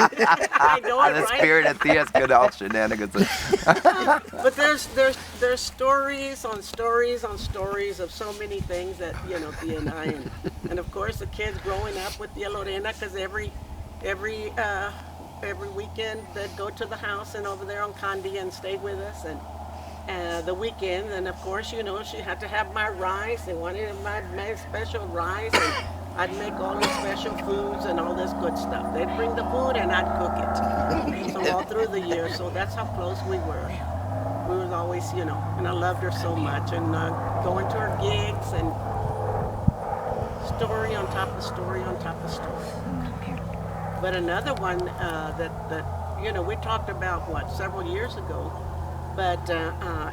I know it, The right? spirit of Thea's good all shenanigans. But there's stories on stories on stories of so many things that Thea and I and of course the kids growing up with Tia Lorena, because every every weekend they'd go to the house and over there on Candy and stay with us and the weekend, and of course she had to have my rice. They wanted my special rice, and I'd make all the special foods and all this good stuff. They'd bring the food and I'd cook it. So all through the year, so that's how close we were. We was always, and I loved her so much, and going to her gigs and story on top of story on top of story. But another one that we talked about several years ago, but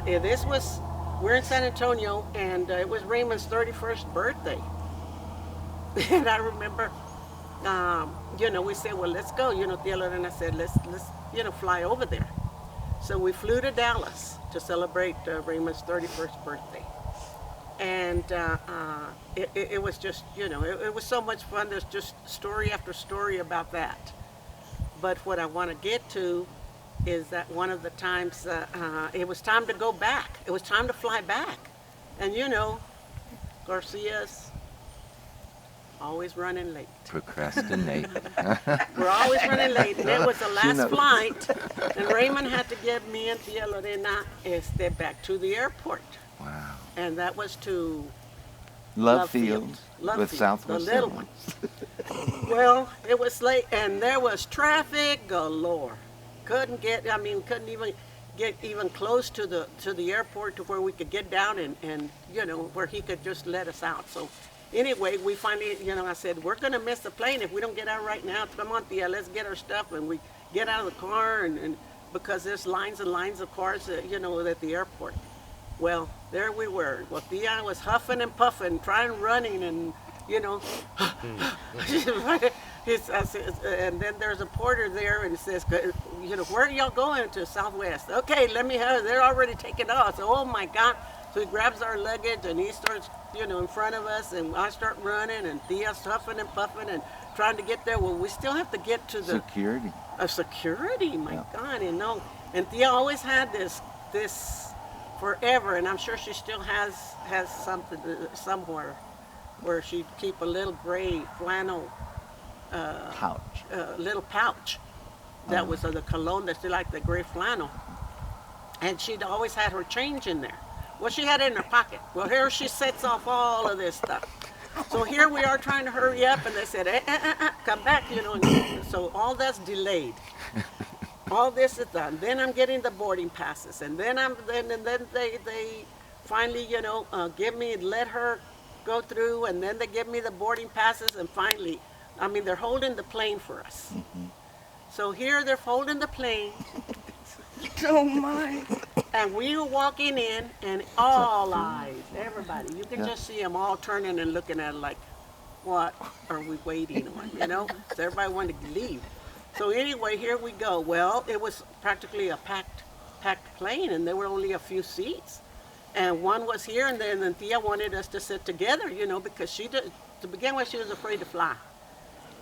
this was we're in San Antonio, and it was Raymond's 31st birthday, and I remember, we said, well, let's go. Tia Lorena said, let's fly over there. So we flew to Dallas to celebrate Raymond's 31st birthday. And it was just, it was so much fun. There's just story after story about that. But what I want to get to is that one of the times it was time to go back. It was time to fly back. And Garcia's always running late. Procrastinate. We're always running late, and it was the last flight, and Raymond had to get me and Tia Lorena back to the airport. Wow. And that was to Love Field with Field, Southwest the little Airlines. Well, it was late, and there was traffic galore. Couldn't even get even close to the airport to where we could get down and where he could just let us out. So anyway, we finally, I said, we're going to miss the plane if we don't get out right now. Come on, Tia, let's get our stuff. And we get out of the car, and because there's lines and lines of cars, at the airport. Well, there we were. Well, Tia was huffing and puffing, running, and, and then there's a porter there, and he says, where are y'all going? To Southwest. Okay, let me have it. They're already taking off. So, oh, my God. So he grabs our luggage, and he starts, in front of us, and I start running, and Tia's huffing and puffing and trying to get there. Well, we still have to get to the Security. Security, my God, And Tia always had this forever, and I'm sure she still has something somewhere where she'd keep a little gray flannel Pouch. little pouch that was the cologne that's like the gray flannel, and she'd always had her change in there. Well, she had it in her pocket. Well, here she sets off all of this stuff. So here we are trying to hurry up, and they said, come back, and so all that's delayed. All this is done. Then I'm getting the boarding passes, and then they finally, let her go through, and then they give me the boarding passes, and finally, they're holding the plane for us. Mm-hmm. So here they're holding the plane. Oh my. And we were walking in, and all eyes, everybody, you can just see them all turning and looking at it like, what are we waiting on, So everybody wanted to leave. So anyway, here we go. Well, it was practically a packed plane, and there were only a few seats. And one was here, and then Tia wanted us to sit together, because to begin with, she was afraid to fly.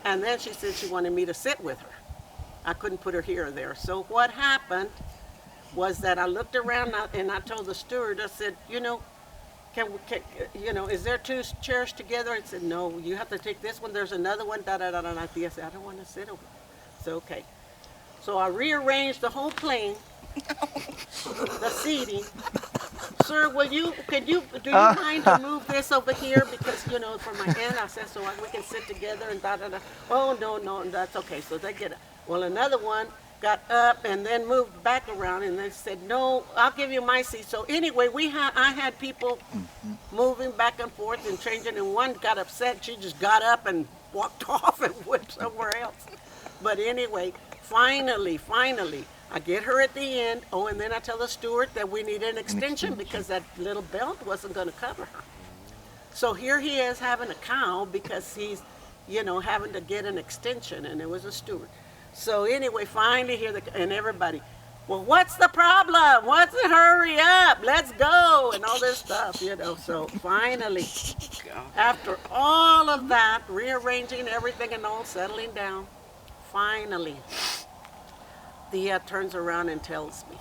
And then she said she wanted me to sit with her. I couldn't put her here or there. So what happened was that I looked around, and I told the steward, I said, is there two chairs together? I said, no, you have to take this one. There's another one, And Tia said, I don't want to sit over there. So, okay. So I rearranged the whole plane, the seating. Sir, do you mind to move this over here? Because, for my aunt, I said, so we can sit together and Oh, no, that's okay. So they get it. Well, another one got up and then moved back around, and they said, no, I'll give you my seat. So anyway, I had people moving back and forth and changing, and one got upset. She just got up and walked off and went somewhere else. But anyway, finally, I get her at the end. Oh, and then I tell the steward that we need an extension because that little belt wasn't going to cover her. So here he is having a cow because he's, having to get an extension, and it was a steward. So anyway, finally and everybody, well, what's the problem? What's it? Hurry up, let's go, and all this stuff, So finally, after all of that, rearranging everything and all settling down, finally, Thea turns around and tells me,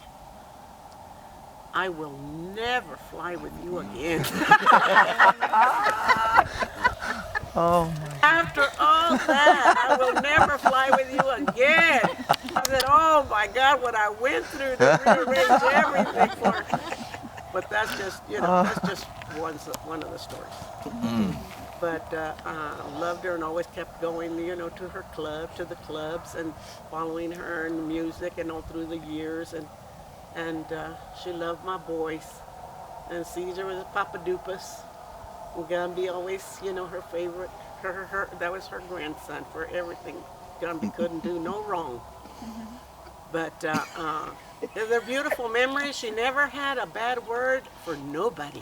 I will never fly with you again. Oh, After all that, I will never fly with you again. I said, oh my God, what I went through to rearrange everything for her. But that's just, that's just one of the stories. But loved her and always kept going, to her club, to the clubs, and following her in music and all through the years. And she loved my boys. And Caesar was a Papa Dupas. And Gumby always, her favorite. That was her grandson for everything. Gumby couldn't do no wrong. But they're beautiful memories. She never had a bad word for nobody.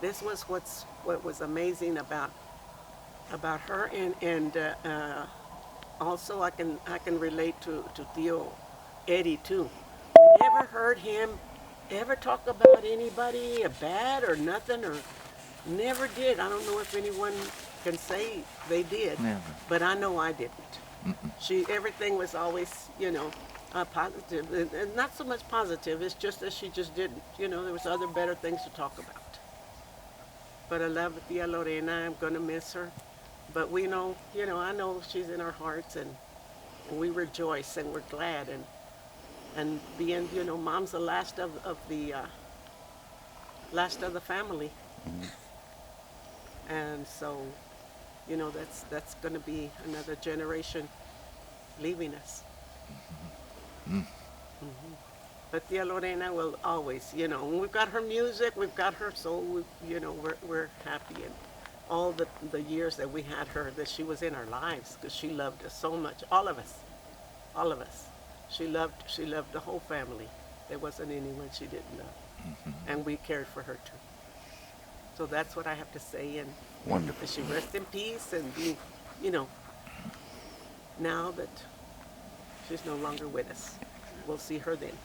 This was what was amazing about her, and also I can relate to Theo Eddie too. We never heard him ever talk about anybody bad or nothing, or never did. I don't know if anyone can say they did, never. but I know I didn't. Everything was always, positive, and not so much positive. It's just that she just didn't. There was other better things to talk about. But I love Tia Lorena. I'm gonna miss her. But we know, I know she's in our hearts, and we rejoice and we're glad, and being, mom's the last of the family. And so, that's gonna be another generation leaving us. But Tia Lorena will always, when we've got her music, we've got her soul, we're happy. And all the years that we had her, that she was in our lives, because she loved us so much, all of us. She loved the whole family. There wasn't anyone she didn't love. And we cared for her too. So that's what I have to say. And Wonderful. she rest in peace and be, now that she's no longer with us, we'll see her then.